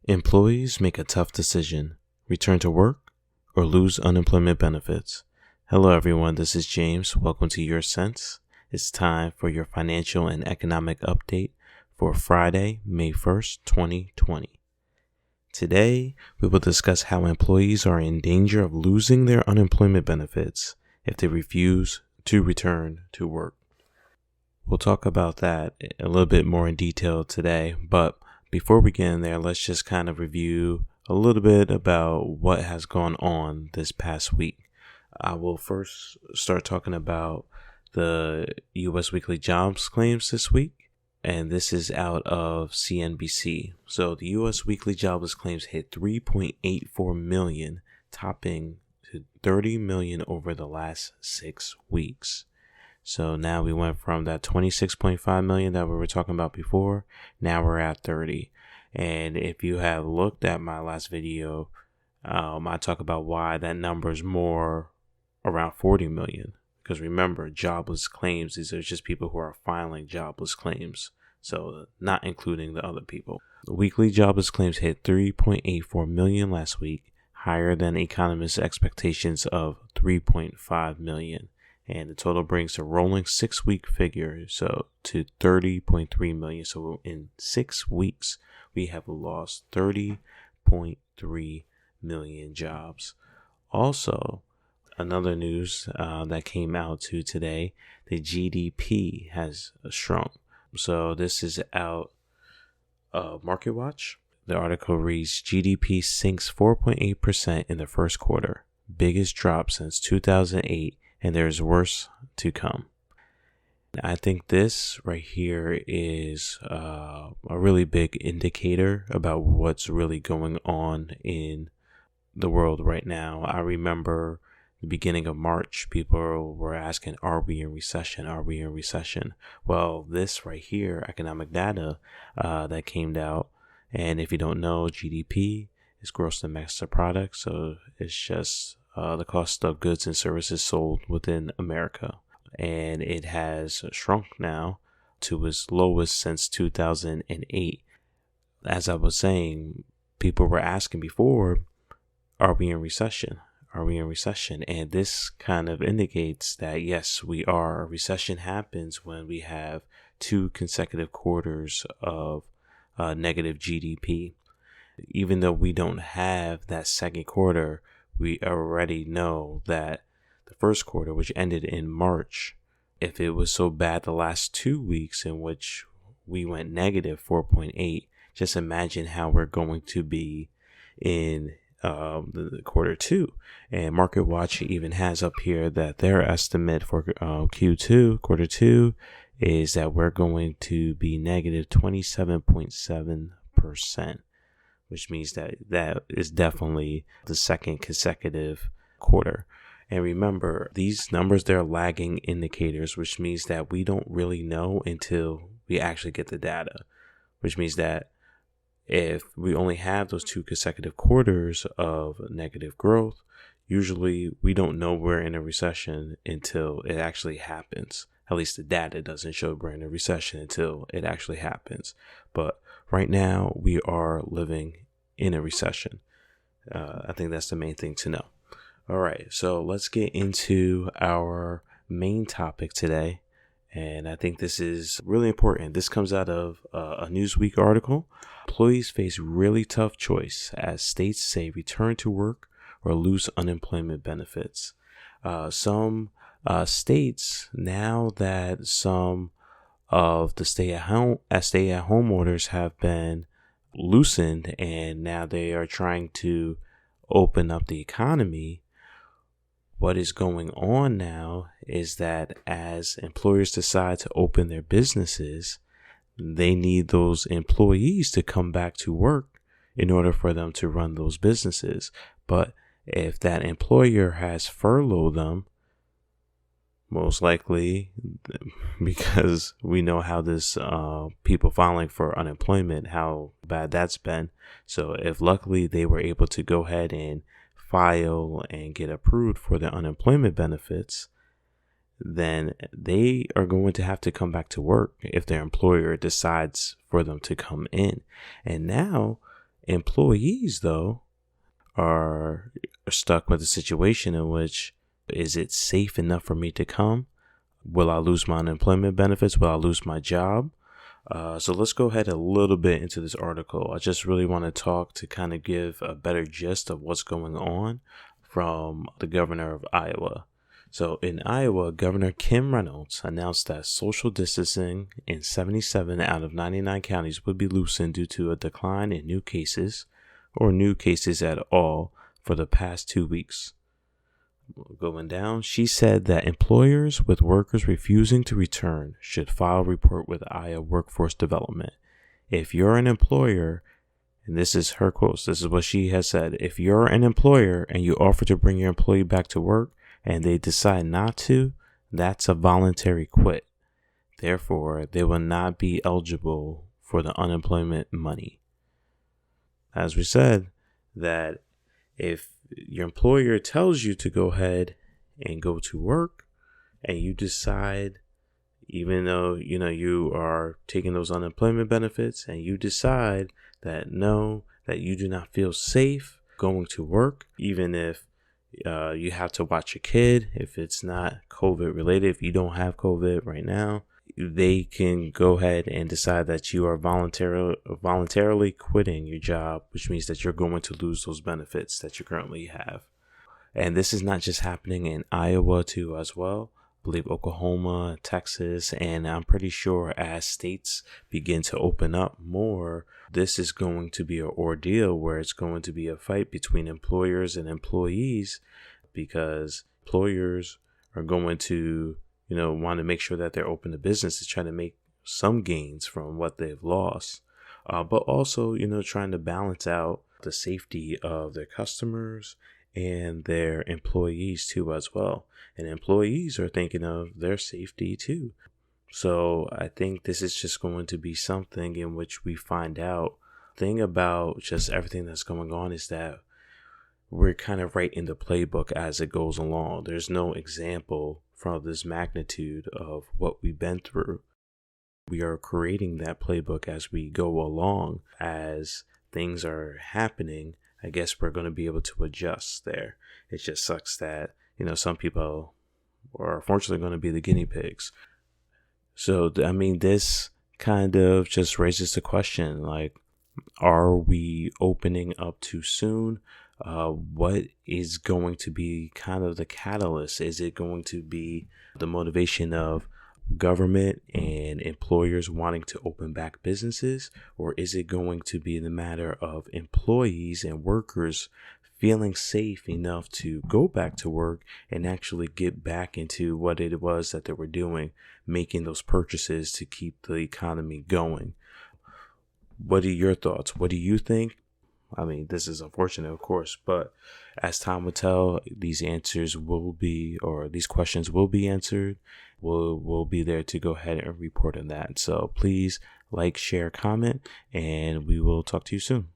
Employees make a tough decision: return to work or lose unemployment benefits. Hello everyone, this is James. Welcome to YourCents. It's time for your financial and economic update for Friday, May 1st, 2020. Today, we will discuss how employees are in danger of losing their unemployment benefits if they refuse to return to work. We'll talk about that a little bit more in detail today, but before we get in there, let's just kind of review a little bit about what has gone on this past week. I will first start talking about the U.S. weekly jobs claims this week, and this is out of CNBC. So the U.S. weekly jobless claims hit 3.84 million, topping to 30 million over the last 6 weeks. So now we went from that 26.5 million that we were talking about before. Now we're at 30. And if you have looked at my last video, I talk about why that number is more around 40 million. Because remember, jobless claims, these are just people who are filing jobless claims. So not including the other people. The weekly jobless claims hit 3.84 million last week, higher than economists' expectations of 3.5 million. And the total brings a rolling 6-week figure to 30.3 million. So in 6 weeks, we have lost 30.3 million jobs. Also, another news that came out today, the GDP has shrunk. So this is out of MarketWatch. The article reads, GDP sinks 4.8% in the first quarter, biggest drop since 2008. And there's worse to come. I think this right here is a really big indicator about what's really going on in the world right now. I remember the beginning of March, people were asking, are we in recession? Are we in recession? Well, this right here, economic data that came out. And if you don't know, GDP is gross domestic product. So it's just the cost of goods and services sold within America. And it has shrunk now to its lowest since 2008. As I was saying, people were asking before, are we in recession? Are we in recession? And this kind of indicates that, yes, we are. A recession happens when we have 2 consecutive quarters of negative GDP. Even though we don't have that second quarter, we already know that the first quarter, which ended in March, if it was so bad the last 2 weeks in which we went negative 4.8, just imagine how we're going to be in the quarter 2. And MarketWatch even has up here that their estimate for Q2, quarter 2, is that we're going to be negative 27.7%. Which means that is definitely the second consecutive quarter. And remember, these numbers, they're lagging indicators, which means that we don't really know until we actually get the data. Which means that if we only have those 2 consecutive quarters of negative growth, usually we don't know we're in a recession until it actually happens. At least the data doesn't show we're in a recession until it actually happens. But right now, we are living in a recession. I think that's the main thing to know. All right, so let's get into our main topic today. And I think this is really important. This comes out of a Newsweek article. Employees face really tough choice as states say return to work or lose unemployment benefits. Some states, now that some of the stay-at-home orders have been loosened and now they are trying to open up the economy, what is going on now is that as employers decide to open their businesses, they need those employees to come back to work in order for them to run those businesses. But if that employer has furloughed them, most likely, because we know how this people filing for unemployment, how bad that's been. So if luckily they were able to go ahead and file and get approved for their unemployment benefits, then they are going to have to come back to work if their employer decides for them to come in. And now Employees, though, are stuck with a situation in which, is it safe enough for me to come? Will I lose my unemployment benefits? Will I lose my job? So let's go ahead a little bit into this article. I just really want to talk to kind of give a better gist of what's going on from the governor of Iowa. So in Iowa, Governor Kim Reynolds announced that social distancing in 77 out of 99 counties would be loosened due to a decline in new cases, or new cases at all, for the past 2 weeks. Going down, she said that employers with workers refusing to return should file a report with Iowa Workforce Development. If you're an employer, and this is her quotes, this is what she has said, if you're an employer and you offer to bring your employee back to work and they decide not to, that's a voluntary quit. Therefore, they will not be eligible for the unemployment money. As we said, that if your employer tells you to go ahead and go to work and you decide, even though you are taking those unemployment benefits, and you decide that no, that you do not feel safe going to work, even if you have to watch your kid, if it's not COVID related, if you don't have COVID right now, they can go ahead and decide that you are voluntarily quitting your job, which means that you're going to lose those benefits that you currently have. And this is not just happening in Iowa too as well. I believe Oklahoma, Texas, and I'm pretty sure as states begin to open up more, this is going to be an ordeal where it's going to be a fight between employers and employees, because employers are going to want to make sure that they're open to business to try to make some gains from what they've lost, but also, trying to balance out the safety of their customers and their employees too as well. And employees are thinking of their safety too. So I think this is just going to be something in which we find out. The thing about just everything that's going on is that we're kind of right in the playbook as it goes along. There's no example from this magnitude of what we've been through. We are creating that playbook as we go along. As things are happening, I guess we're going to be able to adjust there. It just sucks that, some people are unfortunately going to be the guinea pigs. So, this kind of just raises the question, like, are we opening up too soon? What is going to be kind of the catalyst? Is it going to be the motivation of government and employers wanting to open back businesses? Or is it going to be the matter of employees and workers feeling safe enough to go back to work and actually get back into what it was that they were doing, making those purchases to keep the economy going? What are your thoughts? What do you think? This is unfortunate, of course, but as time will tell, these answers will be, or these questions will be answered. We'll be there to go ahead and report on that. So please like, share, comment, and we will talk to you soon.